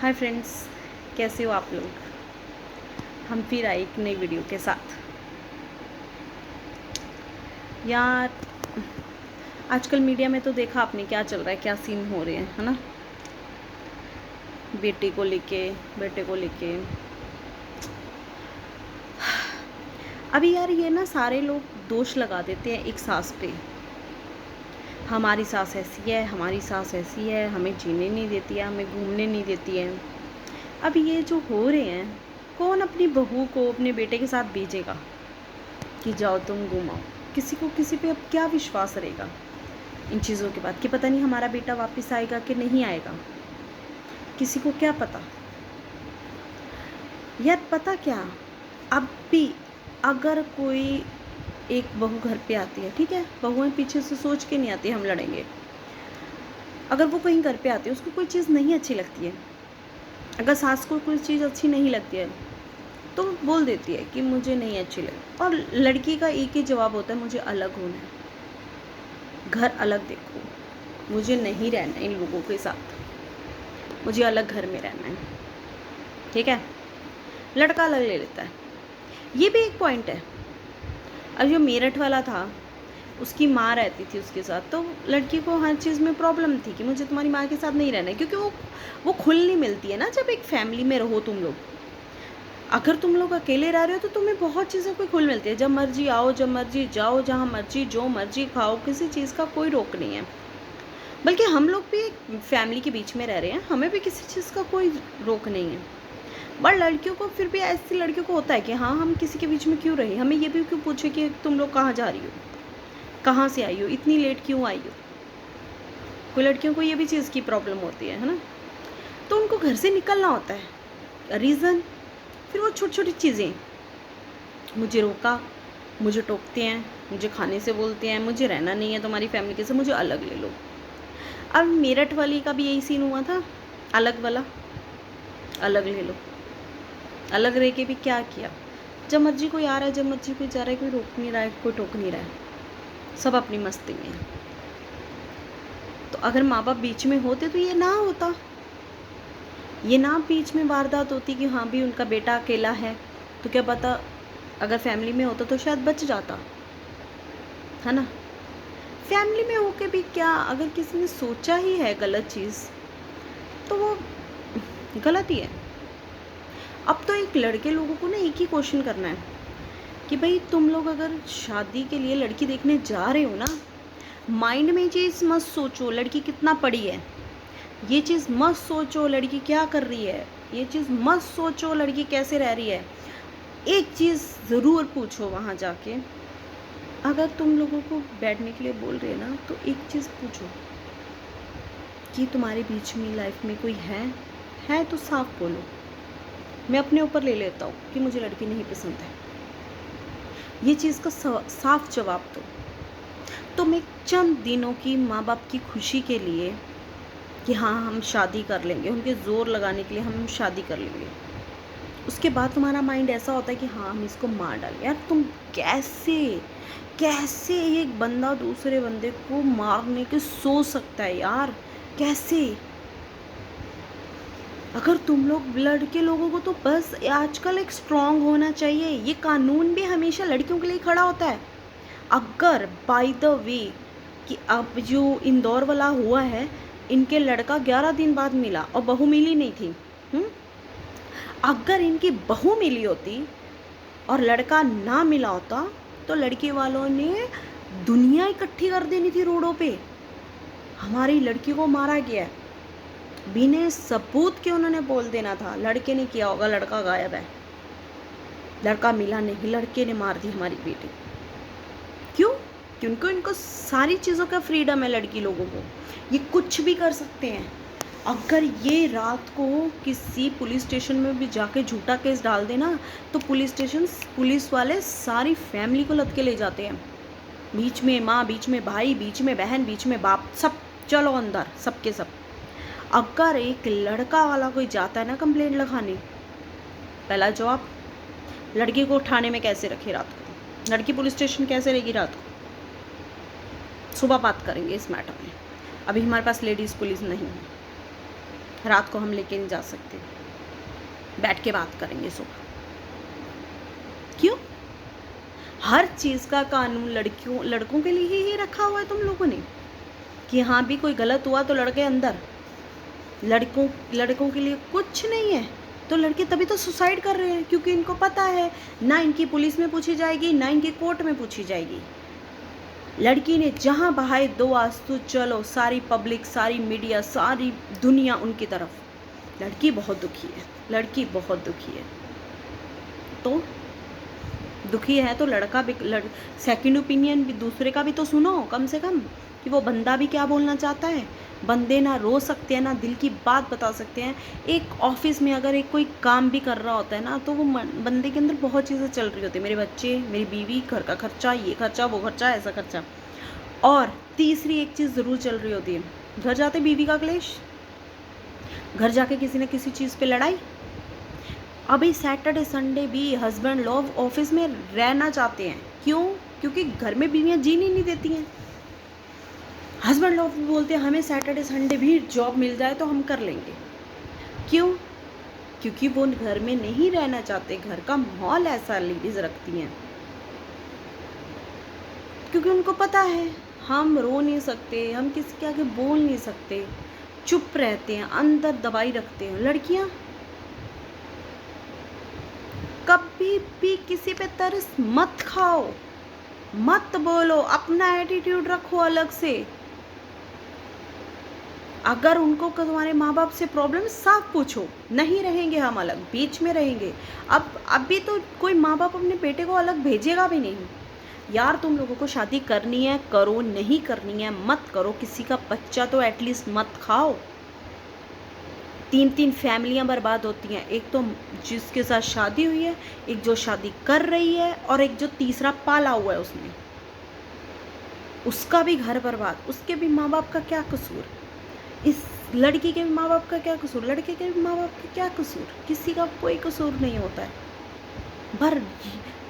Hi friends, कैसे हो आप लोग। हम फिर आए एक नई वीडियो के साथ। यार, आजकल मीडिया में तो देखा आपने क्या चल रहा है, क्या सीन हो रहे हैं, है ना। बेटे को लेके अभी यार ये ना सारे लोग दोष लगा देते हैं एक सास पे। हमारी सास ऐसी है, हमारी सास ऐसी है, हमें जीने नहीं देती है, हमें घूमने नहीं देती है। अब ये जो हो रहे हैं, कौन अपनी बहू को अपने बेटे के साथ भेजेगा कि जाओ तुम घुमाओ। किसी को किसी पे अब क्या विश्वास रहेगा इन चीज़ों के बाद, कि पता नहीं हमारा बेटा वापस आएगा कि नहीं आएगा। किसी को क्या पता। यार पता क्या, अब भी अगर कोई एक बहू घर पे आती है, ठीक है, बहुएं पीछे से सोच के नहीं आती हम लड़ेंगे। अगर वो कहीं घर पे आती है, उसको कोई चीज़ नहीं अच्छी लगती है, अगर सास को कोई चीज़ अच्छी नहीं लगती है तो बोल देती है कि मुझे नहीं अच्छी लगी। और लड़की का एक ही जवाब होता है, मुझे अलग होना है, घर अलग देखो, मुझे नहीं रहना इन लोगों के साथ, मुझे अलग घर में रहना है। ठीक है, लड़का अलग ले लेता है। ये भी एक पॉइंट है। अब जो मेरठ वाला था, उसकी माँ रहती थी उसके साथ, तो लड़की को हर चीज़ में प्रॉब्लम थी कि मुझे तुम्हारी माँ के साथ नहीं रहना है, क्योंकि वो खुल नहीं मिलती है ना। जब एक फैमिली में रहो तुम लोग, अगर तुम लोग अकेले रह रहे हो तो तुम्हें बहुत चीज़ें कोई खुल मिलती है। जब मर्जी आओ, जब मर्जी जाओ, जहाँ मर्जी जो मर्जी खाओ, किसी चीज़ का कोई रोक नहीं है। बल्कि हम लोग भी एक फैमिली के बीच में रह रहे हैं, हमें भी किसी चीज़ का कोई रोक नहीं है। बट लड़कियों को फिर भी, ऐसी लड़कियों को होता है कि हाँ, हम किसी के बीच में क्यों रहे, हमें ये भी क्यों पूछे कि तुम लोग कहाँ जा रही हो, कहाँ से आई हो, इतनी लेट क्यों आई हो। कोई लड़कियों को ये भी चीज़ की प्रॉब्लम होती है ना। तो उनको घर से निकलना होता है, रीज़न फिर वो छोटी छोटी चीज़ें, मुझे रोका, मुझे टोकते हैं, मुझे खाने से बोलते हैं, मुझे रहना नहीं है तुम्हारी फैमिली के साथ, मुझे अलग ले लो। अब मेरठ वाली का भी यही सीन हुआ था, अलग वाला, अलग ले लो। अलग रह के भी क्या किया, जब मर्जी कोई आ रहा है, जब मर्जी कोई जा रहा है, कोई रोक नहीं रहा है, कोई टोक नहीं रहा है, सब अपनी मस्ती में है। तो अगर माँ बाप बीच में होते तो ये ना होता, ये ना बीच में वारदात होती कि हाँ भी उनका बेटा अकेला है, तो क्या पता अगर फैमिली में होता तो शायद बच जाता, है ना। फैमिली में होके भी क्या, अगर किसी ने सोचा ही है गलत चीज़ तो वो गलत ही है। अब तो एक लड़के लोगों को ना एक ही क्वेश्चन करना है कि भाई तुम लोग अगर शादी के लिए लड़की देखने जा रहे हो ना, माइंड में चीज़ मत सोचो लड़की कितना पढ़ी है, ये चीज़ मत सोचो लड़की क्या कर रही है, ये चीज़ मत सोचो लड़की कैसे रह रही है। एक चीज़ ज़रूर पूछो वहाँ जाके, अगर तुम लोगों को बैठने के लिए बोल रहे हैं ना, तो एक चीज़ पूछो कि तुम्हारे बीच में लाइफ में कोई है तो साफ बोलो। मैं अपने ऊपर ले लेता हूँ कि मुझे लड़की नहीं पसंद है, ये चीज़ का साफ जवाब दो। तुम एक चंद दिनों की माँ बाप की खुशी के लिए कि हाँ हम शादी कर लेंगे, उनके ज़ोर लगाने के लिए हम शादी कर लेंगे, उसके बाद तुम्हारा माइंड ऐसा होता है कि हाँ हम इसको मार डालें। यार तुम कैसे कैसे एक बंदा दूसरे बंदे को मारने के सोच सकता है यार, कैसे। अगर तुम लोग लड़के लोगों को तो बस आजकल एक स्ट्रांग होना चाहिए, ये कानून भी हमेशा लड़कियों के लिए खड़ा होता है। अगर बाय द वे कि अब जो इंदौर वाला हुआ है, इनके लड़का 11 दिन बाद मिला और बहू मिली नहीं थी। अगर इनकी बहू मिली होती और लड़का ना मिला होता तो लड़के वालों ने दुनिया इकट्ठी कर देनी थी रोडों पे, हमारी लड़की को मारा गया है, बिना सबूत के उन्होंने बोल देना था। लड़के ने किया होगा, लड़का गायब है, लड़का मिला नहीं, लड़के ने मार दी हमारी बेटी। क्यों? क्योंकि इनको सारी चीज़ों का फ्रीडम है, लड़की लोगों को ये कुछ भी कर सकते हैं। अगर ये रात को किसी पुलिस स्टेशन में भी जाके झूठा केस डाल देना तो पुलिस वाले सारी फैमिली को लद के ले जाते हैं, बीच में माँ, बीच में भाई, बीच में बहन, बीच में बाप, सब चलो अंदर, सबके सब। अगर एक लड़का वाला कोई जाता है ना कंप्लेंट लगाने, पहला जवाब, लड़की को थाने में कैसे रखे रात को, लड़की पुलिस स्टेशन कैसे रहेगी रात को, सुबह बात करेंगे इस मैटर में। अभी हमारे पास लेडीज़ पुलिस नहीं है, रात को हम लेके नहीं जा सकते, बैठ के बात करेंगे सुबह। क्यों? हर चीज़ का कानून लड़कों के लिए ही रखा हुआ है तुम लोगों ने, कि हाँ भी कोई गलत हुआ तो लड़के अंदर। लड़कों के लिए कुछ नहीं है। तो लड़के तभी तो सुसाइड कर रहे हैं, क्योंकि इनको पता है ना इनकी पुलिस में पूछी जाएगी, ना इनकी कोर्ट में पूछी जाएगी। लड़की ने जहाँ बहाए दो आंसू, चलो सारी पब्लिक, सारी मीडिया, सारी दुनिया उनकी तरफ। लड़की बहुत दुखी है, लड़की बहुत दुखी है। तो दुखी है तो लड़का भी सेकंड ओपिनियन भी दूसरे का भी तो सुनो कम से कम, कि वो बंदा भी क्या बोलना चाहता है। बंदे ना रो सकते हैं, ना दिल की बात बता सकते हैं। एक ऑफिस में अगर एक कोई काम भी कर रहा होता है ना, तो वो बंदे के अंदर बहुत चीज़ें चल रही होती है, मेरे बच्चे, मेरी बीवी, घर का खर्चा, ये खर्चा, वो खर्चा, ऐसा खर्चा। और तीसरी एक चीज़ ज़रूर चल रही होती है, घर जाते बीवी का क्लेश, घर जाके किसी न किसी चीज़ पे लड़ाई। अभी सैटरडे संडे भी हस्बैंड लोग ऑफिस में रहना चाहते हैं। क्यों? क्योंकि घर में बीवियाँ जीने नहीं देती हैं। हस्बैंड लोग बोलते हैं हमें सैटरडे संडे भी जॉब मिल जाए तो हम कर लेंगे। क्यों? क्योंकि वो घर में नहीं रहना चाहते, घर का माहौल ऐसा लेडीज रखती हैं। क्योंकि उनको पता है हम रो नहीं सकते, हम किसी के आगे बोल नहीं सकते, चुप रहते हैं, अंदर दबाई रखते हैं। लड़कियां कभी भी किसी पे तरस मत खाओ, मत बोलो, अपना एटीट्यूड रखो अलग से। अगर उनको तुम्हारे माँ बाप से प्रॉब्लम, साफ पूछो, नहीं रहेंगे हम अलग, बीच में रहेंगे। अब अभी तो कोई माँ बाप अपने बेटे को अलग भेजेगा भी नहीं। यार तुम लोगों को शादी करनी है करो, नहीं करनी है मत करो, किसी का बच्चा तो एटलीस्ट मत खाओ। 3 फैमिलियां बर्बाद होती हैं, एक तो जिसके साथ शादी हुई है, एक जो शादी कर रही है, और एक जो तीसरा पाला हुआ है उसने, उसका भी घर बर्बाद। उसके भी माँ बाप का क्या कसूर? इस लड़की के भी माँ बाप का क्या कसूर? लड़के के भी माँ बाप का क्या कसूर? किसी का कोई कसूर नहीं होता है। पर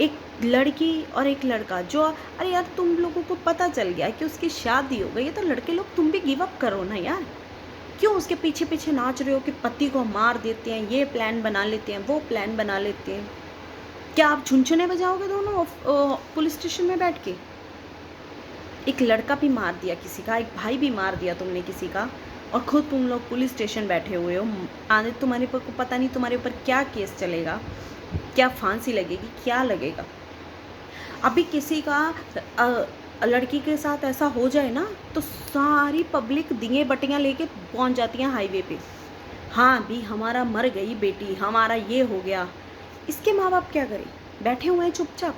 एक लड़की और एक लड़का जो, अरे यार तुम लोगों को पता चल गया कि उसकी शादी हो गई है, तो लड़के लोग तुम भी गिव अप करो ना यार। क्यों उसके पीछे पीछे नाच रहे हो कि पति को मार देते हैं, ये प्लान बना लेते हैं, वो प्लान बना लेते हैं? क्या आप झुनझुने बजाओगे दोनों पुलिस स्टेशन में बैठ के? एक लड़का भी मार दिया किसी का, एक भाई भी मार दिया तुमने किसी का, और खुद तुम लोग पुलिस स्टेशन बैठे हुए हो। आने तुम्हारे ऊपर को पता नहीं तुम्हारे ऊपर क्या केस चलेगा, क्या फांसी लगेगी, क्या लगेगा। अभी किसी का लड़की के साथ ऐसा हो जाए ना, तो सारी पब्लिक दिए बत्तियाँ लेके पहुंच जाती हैं हाईवे पे। हाँ भी हमारा मर गई बेटी, हमारा ये हो गया। इसके माँ बाप क्या करें? बैठे हुए हैं चुपचाप,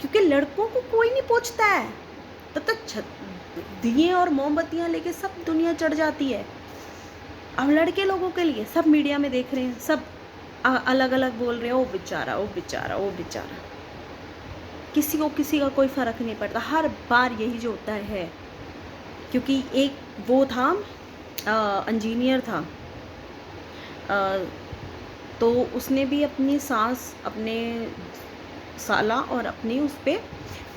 क्योंकि लड़कों को कोई नहीं पूछता है। तब तक दिए और मोमबत्तियाँ लेके सब दुनिया चढ़ जाती है। अब लड़के लोगों के लिए सब मीडिया में देख रहे हैं, सब अलग अलग बोल रहे हैं, ओ बेचारा, ओ बेचारा, ओ बेचारा। किसी को किसी का कोई फ़र्क नहीं पड़ता, हर बार यही जो होता है। क्योंकि एक वो था इंजीनियर था, तो उसने भी अपनी सास, अपने साला और अपनी उस पर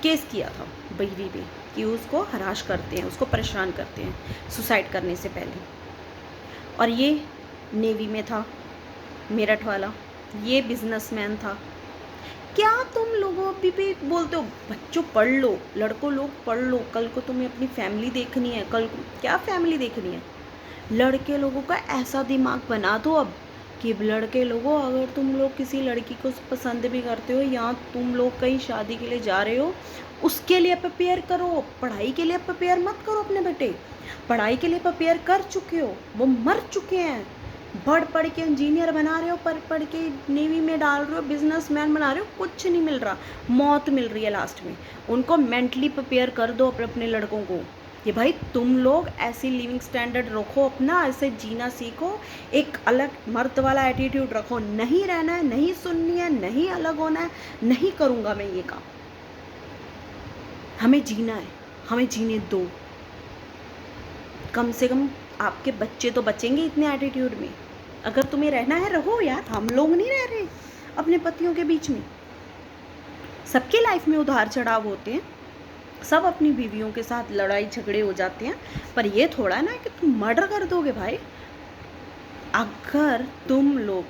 केस किया था बीवी पे, कि उसको हराश करते हैं, उसको परेशान करते हैं सुसाइड करने से पहले। और ये नेवी में था, मेरठ वाला, ये बिजनेसमैन था। क्या तुम लोगों भी बोलते हो बच्चों पढ़ लो, लड़कों लोग पढ़ लो, कल को तुम्हें अपनी फैमिली देखनी है। कल को क्या फैमिली देखनी है? लड़के लोगों का ऐसा दिमाग बना दो अब कि लड़के लोगों, अगर तुम लोग किसी लड़की को पसंद भी करते हो, या तुम लोग कहीं शादी के लिए जा रहे हो, उसके लिए प्रिपेयर करो। पढ़ाई के लिए प्रिपेयर मत करो अपने बेटे। पढ़ाई के लिए प्रिपेयर कर चुके हो, वो मर चुके हैं। पढ़ के इंजीनियर बना रहे हो, पढ़ के नेवी में डाल रहे हो, बिजनेसमैन बना रहे हो, कुछ नहीं मिल रहा, मौत मिल रही है लास्ट में। उनको मेंटली प्रिपेयर कर दो अपने लड़कों को कि भाई तुम लोग ऐसी लिविंग स्टैंडर्ड रखो, अपना ऐसे जीना सीखो, एक अलग मर्द वाला एटीट्यूड रखो। नहीं रहना है, नहीं सुननी है, नहीं अलग होना है, नहीं करूँगा मैं ये काम। हमें जीना है, हमें जीने दो। कम से कम आपके बच्चे तो बचेंगे इतने एटीट्यूड में। अगर तुम्हें रहना है रहो यार, हम लोग नहीं रह रहे अपने पतियों के बीच में। सबके लाइफ में उतार चढ़ाव होते हैं, सब अपनी बीवियों के साथ लड़ाई झगड़े हो जाते हैं, पर ये थोड़ा ना कि तुम मर्डर कर दोगे भाई। अगर तुम लोग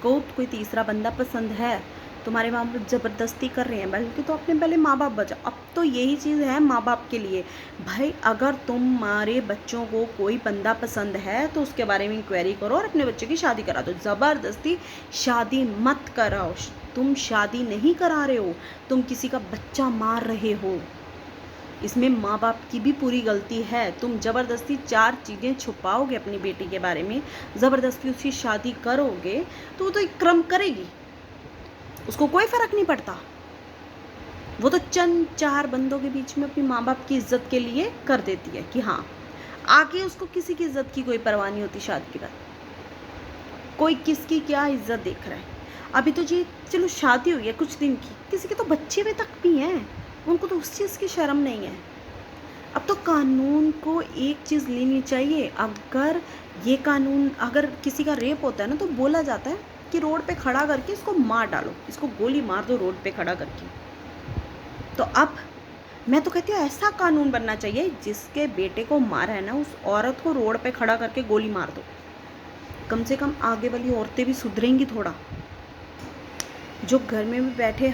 को कोई तीसरा बंदा पसंद है, तुम्हारे माँ बाप ज़बरदस्ती कर रहे हैं, बल्कि तो अपने पहले माँ बाप बचाओ। अब तो यही चीज़ है माँ बाप के लिए भाई, अगर तुम्हारे बच्चों को कोई बंदा पसंद है तो उसके बारे में इंक्वायरी करो और अपने बच्चे की शादी करा दो। ज़बरदस्ती शादी मत कराओ। तुम शादी नहीं करा रहे हो, तुम किसी का बच्चा मार रहे हो। इसमें माँ बाप की भी पूरी गलती है। तुम ज़बरदस्ती 4 चीज़ें छुपाओगे अपनी बेटी के बारे में, ज़बरदस्ती उसकी शादी करोगे तो वो तो एक क्रम करेगी, उसको कोई फ़र्क नहीं पड़ता। वो तो चंद 4 बंदों के बीच में अपनी माँ बाप की इज्जत के लिए कर देती है कि हाँ, आगे उसको किसी की इज्जत की कोई परवाह नहीं होती। शादी के बाद कोई किसकी क्या इज्जत देख रहा है। अभी तो जी चलो शादी हुई है कुछ दिन की, किसी के तो बच्चे भी तक भी हैं, उनको तो उस चीज़ की शर्म नहीं है। अब तो कानून को एक चीज़ लेनी चाहिए। अगर ये कानून, अगर किसी का रेप होता है ना, तो बोला जाता है कि रोड पे खड़ा करके इसको मार डालो, इसको गोली मार दो रोड पे खड़ा करके। तो अब मैं तो कहती हूँ ऐसा कानून बनना चाहिए, जिसके बेटे को मारा है ना, उस औरत को रोड पे खड़ा करके गोली मार दो। कम से कम आगे वाली औरतें भी सुधरेंगी थोड़ा, जो घर में भी बैठे